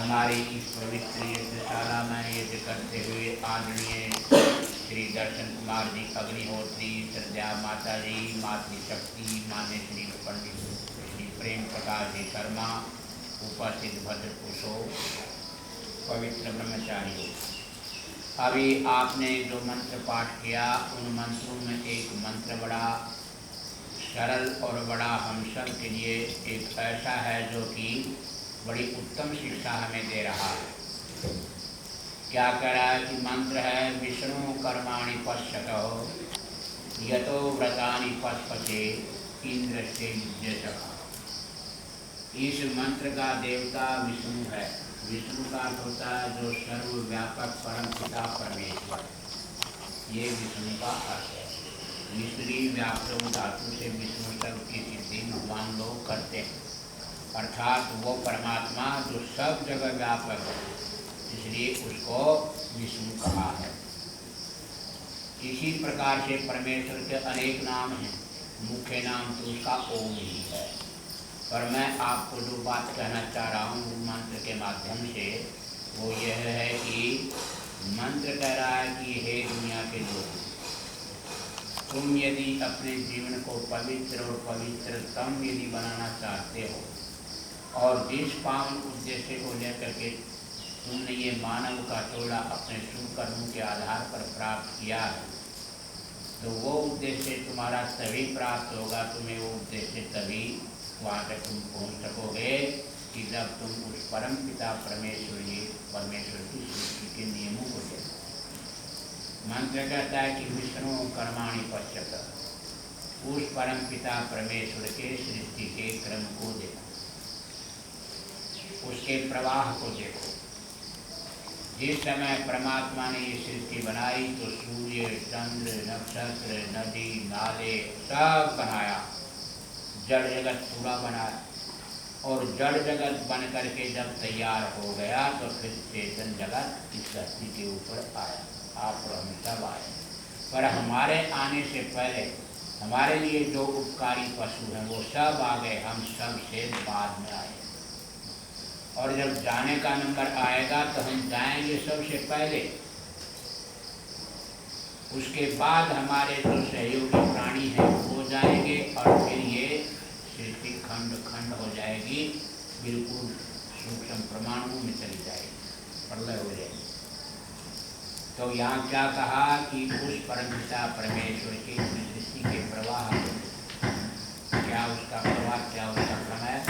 हमारी इस पवित्र यज्ञशाला में यज्ञ करते हुए आदरणीय श्री दर्शन कुमार जी अग्निहोत्री, श्रद्धा माता जी, मातृशक्ति, मान्य श्री पंडित श्री प्रेम प्रकाश जी शर्मा, उपस्थित भद्र पुरुषों, पवित्र ब्रह्मचारियों, अभी आपने जो मंत्र पाठ किया उन मंत्रों में एक मंत्र बड़ा सरल और बड़ा हम सब के लिए एक ऐसा है जो कि बड़ी उत्तम शिक्षा हमें दे रहा है। क्या कह रहा है कि मंत्र है विष्णु कर्माणि पश्यतो यतो व्रतानि पश्पते इंद्र से युज्यतः। इस मंत्र का देवता विष्णु है। विष्णु का अर्थ होता है जो सर्वव्यापक परम पिता परमेश्वर, ये विष्णु का अर्थ है। मिस्त्री व्यापक धातु से विष्णु सब की सिद्धि भगवान लोग करते हैं, अर्थात वो परमात्मा जो सब जगह व्यापक है, इसलिए उसको विष्णु कहा है। इसी प्रकार से परमेश्वर के अनेक नाम हैं, मुख्य नाम तो उसका ओम ही है। पर मैं आपको जो बात कहना चाह रहा हूँ मंत्र के माध्यम से, वो यह है कि मंत्र कह रहा है कि हे दुनिया के लोग, तुम यदि अपने जीवन को पवित्र और पवित्रतम यदि बनाना चाहते हो और जिस पावन उद्देश्य को लेकर के तुमने ये मानव का टोला अपने शुभ कर्मों के आधार पर प्राप्त किया है, तो वो उद्देश्य तुम्हारा तभी प्राप्त होगा, तुम्हें वो उद्देश्य तभी वहाँ तक तुम पहुँच सकोगे कि जब तुम उस परम पिता परमेश्वर की सृष्टि के नियमों को देखो। मंत्र कहता है कि विष्णु कर्माणि पश्यत, उस परम पिता परमेश्वर के सृष्टि के क्रम को देखो, उसके प्रवाह को देखो। जिस समय परमात्मा ने ये सृष्टि बनाई तो सूर्य, चंद्र, नक्षत्र, नदी, नाले सब बनाया, जड़ जगत पूरा बनाया, और जड़ जगत बन करके जब तैयार हो गया तो फिर चेतन जगत इस धरती के ऊपर आया, आप और हम सब आए। पर हमारे आने से पहले हमारे लिए जो उपकारी पशु हैं वो सब आ गए, हम सब से बाद में आए। और जब जाने का नंबर आएगा तो हम जाएंगे सबसे पहले, उसके बाद हमारे जो सहयोगी प्राणी हैं वो जाएंगे, और फिर ये सृष्टि खंड खंड हो जाएगी, बिल्कुल सूक्ष्म परमाणु में चली जाएगी, प्रलय हो जाएगी। तो यहाँ क्या कहा कि उस परम पिता परमेश्वर की सृष्टि के प्रवाह, क्या उसका प्रवाह, क्या उसका समय,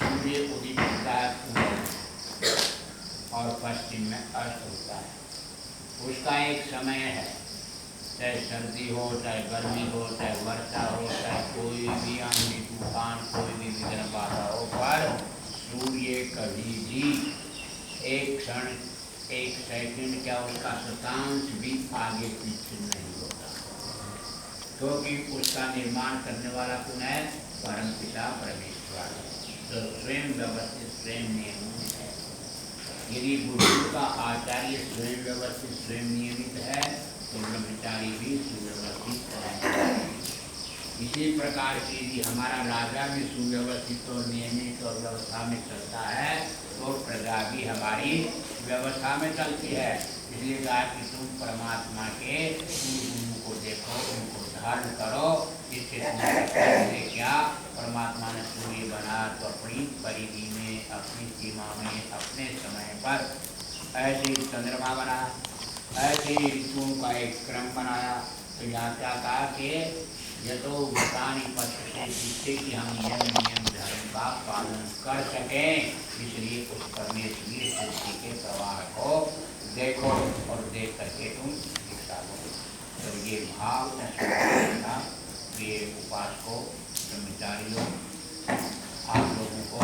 सूर्य उदित होता है पूर्व और पश्चिम में अस्त होता है, उसका एक समय है। चाहे सर्दी हो, चाहे गर्मी हो, चाहे वर्षा हो, चाहे कोई भी आंधी तूफान, कोई भी विघ्न बाधा हो, पर सूर्य कभी भी एक क्षण, एक सेकंड, क्या उसका शतांश भी आगे पीछे नहीं होता, क्योंकि उसका निर्माण करने वाला कौन है? परम पिता परमेश्वर, तो स्वयं व्यवस्थित, स्वयं नियमित है। यदि बुद्धि का आचार्य स्वयं व्यवस्थित, स्वयं नियमित है तो ब्रह्मचारी भी सुव्यवस्थित है। इसी प्रकार से यदि हमारा राजा भी सुव्यवस्थित और नियमित और व्यवस्था में चलता है तो प्रजा भी हमारी व्यवस्था में चलती है। इसलिए कहा कि तुम परमात्मा के गुणों को देखो, उनको धारण करो, जिससे तुम्हारे क्या परमात्मा ने सूर्य बना तो अपनी परिधि में, अपनी सीमा में, अपने समय पर, ऐसे ही चंद्रमा बना, ऐसे ही ऋतुओं का एक क्रम बनाया। तो यहाँ क्या कहा कि यतो व्रतानि पश्यते, जिससे कि हम नियम धर्म का पालन कर सकें, इसलिए उस परमेश्वरीय सृष्टि के प्रवाह को देखो और देख करके तुम शिक्षा लो। तो ये भाव था, ये उपासकों, ब्रह्मचारियों, आप लोगों को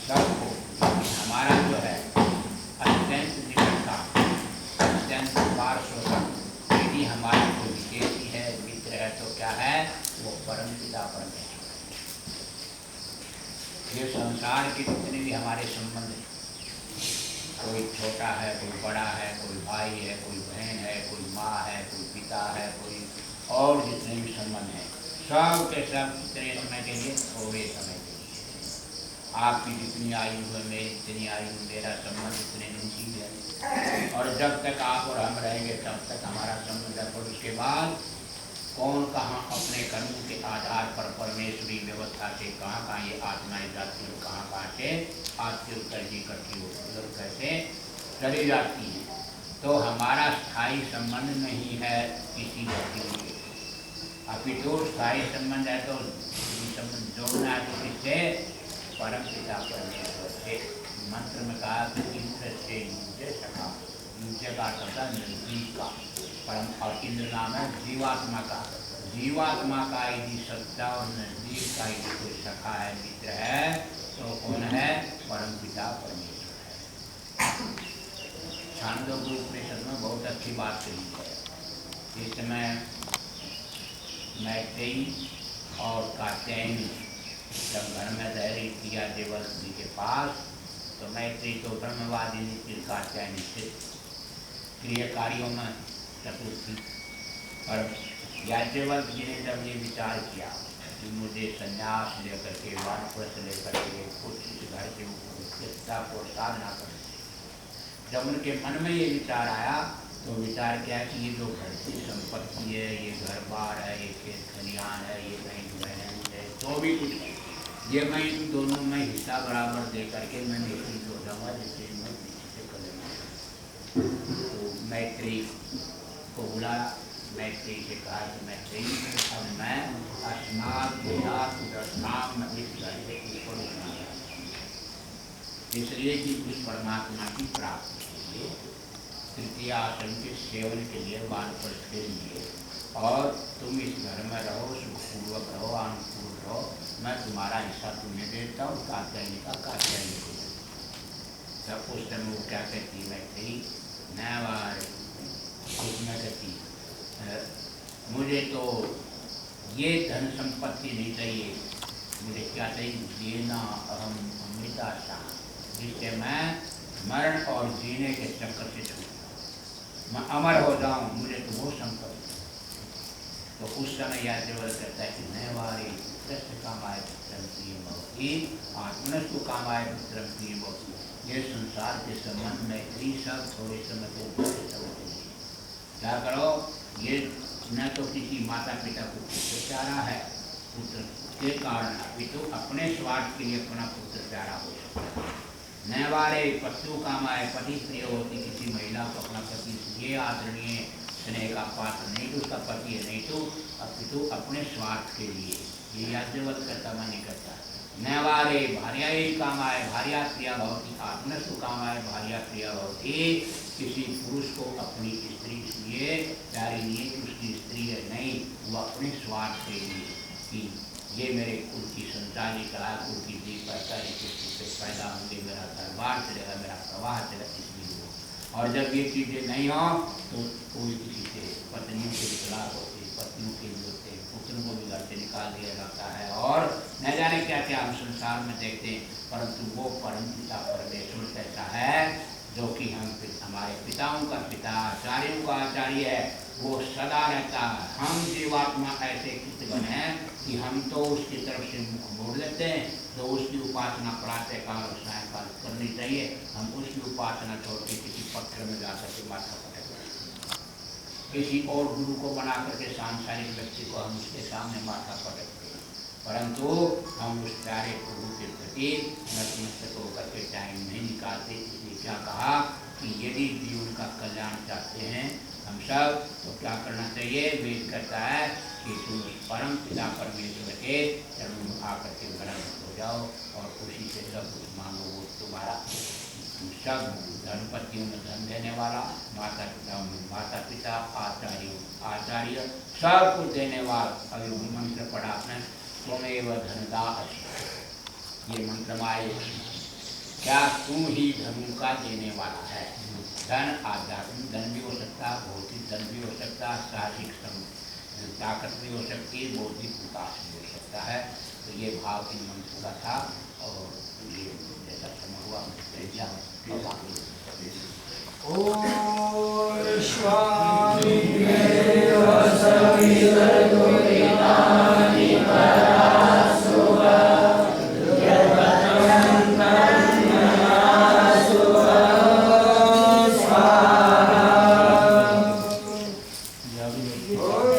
सबको हमारा जो है अत्यंत निकटता, अत्यंत पार्श्वता, यदि हमारा कोई विशेषी है, मित्र है, तो क्या है? वो परम पिता परमेश्वर। ये संसार के जितने भी हमारे संबंध हैं, कोई छोटा है, कोई बड़ा है, कोई भाई है, कोई बहन है, कोई माँ है, कोई पिता है, कोई और जितने भी संबंध हैं, सब के सब कितने समय के लिए? थोड़े समय के लिए। आपकी जितनी आयु है मेरी इतनी आयु, मेरा संबंध इतने दिन है, और जब तक आप और हम रहेंगे तब तक हमारा संबंध है। और उसके बाद कौन कहाँ अपने कर्मों के आधार पर परमेश्वरी व्यवस्था से कहाँ ये आत्माएं जाती हैं, कहाँ से आती उत्तर जी करती हो, मतलब कैसे चली जाती हैं। तो हमारा स्थायी संबंध नहीं है किसी व्यक्ति से, अपितु स्थायी संबंध है तो संबंध जोड़ना है तो किससे, परम पिता परमेश्वर से। मंत्र में कहा कि इंद्र से युज्य सखा, युज्य का शब्द नजदीक का, परम और इंद्र नाम है जीवात्मा का। जीवात्मा का यदि सच्चा और नजदीक का यदि कोई सखा है, मित्र है, तो कौन है, परम पिता परमेश्वर है। छांदोग्य उपनिषद में बहुत अच्छी बात कही है। इस समय मैत्रेयी और कात्यायनी जब घर में रह रही थी याज्ञवल्क्य जी के पास, तो मैत्रेयी तो ब्रह्मवादी थी, कात्यायनी से क्रिया कार्यों में चतुर थी। और याज्ञवल्क्य जी ने जब ये विचार किया कि मुझे संन्यास लेकर के, वानप्रस्थ लेकर के कुछ घर के ऊपर को साधना कर, जब उनके मन में ये विचार आया तो विचार किया कि ये जो घर की संपत्ति है, ये घर बार है, ये खेत खलिहान है, ये कहीं बहन है, जो भी कुछ है, ये मैं इन दोनों में हिस्सा बराबर दे करके मैं नीति जो दूँगा, जिससे मैं पीछे से कर लूँगा। तो मैत्रेयी को बुलाया, मैत्रेयी से कहा कि मैत्रेयी अब मैं स्नान इस घर से ऊपर उठना, इसलिए कि उस परमात्मा की प्राप्ति के लिए, तृतीय आसन के सेवन के लिए, वानप्रस्थ के लिए, और तुम इस घर में रहो, सुखपूर्वक रहो, अनुकूल रहो, मैं तुम्हारा हिस्सा तुम्हें देता हूँ, कात्यायनी का कात्यायनी को देता। तब उस समय वो क्या कहती, मैत्रेयी नैवार उसमें कहती, मुझे तो ये धन संपत्ति नहीं चाहिए, मुझे क्या चाहिए, जीना अहम अमृता शाह, जिससे मैं मरण और जीने के चक्कर से छूट जाऊँ, मैं अमर हो जाऊँ, मुझे तो वो संपत्ति। तो उस समय याज्ञवल्क्य कहता है कि नैवारे पुत्रस्य कामाय पुत्रं प्रियं भवति, आत्मनस्तु कामाय पुत्रं प्रियं भवति। ये संसार के संबंध में ही सब थोड़े समय को क्या करो, ये न तो किसी माता पिता को पुत्र प्यारा है, पुत्र के कारण अपितु अपने स्वार्थ के लिए अपना पुत्र प्यारा हो सकता है। नैवारे पत्यु कामाय, पति प्रिय होती किसी महिला को अपना पति ये आदरणीय स्नेह का पात्र नहीं तो उसका पति है, नहीं तो अपितु अपने स्वार्थ के लिए, ये याज्ञवल्क्य करता मैं नहीं करता। नैवारे भार्या कामाय, भार्या प्रिया भवति, आत्मनस्तु कामाय भार्या प्रिया भवति, किसी पुरुष को अपनी स्त्री इसलिए प्यारी नहीं कि उसकी स्त्री है, नहीं, वो अपने स्वार्थ के लिए कि ये मेरे कुल की संचाली का, कुल की जीव पैसा से पैदा होंगे, मेरा दरबार चलेगा, मेरा प्रवाह चलेगा, इसलिए वो। और जब ये चीज़ें नहीं हो तो कोई किसी से पत्नियों के खिलाफ होती, पत्नियों के विरुद्ध पुत्रों को भी घर से निकाल दिया जाता है, और न जाने क्या क्या हम संसार में देखते हैं। परंतु वो परम पिता परमेश्वर कैसा है, जो कि हमारे पिताओं का पिता, आचार्यों का आचार्य है, वो सदा रहता है। हम जीवात्मा ऐसे चित्त बने हैं कि हम तो उसकी तरफ से मुख मोड़ लेते हैं, तो उसकी उपासना प्रातःकाल और सायंकाल करनी चाहिए, हम उसकी उपासना छोड़ के किसी पत्थर में जा करके माथा पटक किसी और गुरु को बना करके सांसारिक व्यक्ति को हम उसके सामने माथा पटकते हैं, परंतु हम उस प्यारे प्रभु के प्रति नतमस्तक होकर के टाइम नहीं निकालते। इसलिए क्या कहा कि यदि जीवन का कल्याण चाहते हैं हम सब, तो क्या करना चाहिए, वेद कहता है कि तुम परम पिता परमेश्वर के चरणों में आकर के ग्रहण हो जाओ और उसी से सब कुछ मांगो, वो तुम्हारा सब धनपतियों में धन देने वाला, माता पिताओं में माता पिता, आचार्य सब कुछ देने वाला। अभी मंत्र पढ़ा आपने, त्वमेव धनदास, ये मंत्र माए, क्या तू ही धनों का देने वाला है। धन आध्यात्मिक धन भी हो सकता है, भौतिक धन भी हो सकता है, शारीरिक ताकत भी हो सकती है, बौद्धिक विकास भी हो सकता है। तो ये भाव इन मंत्र का था, और ये जैसा समय हुआ ओ बोल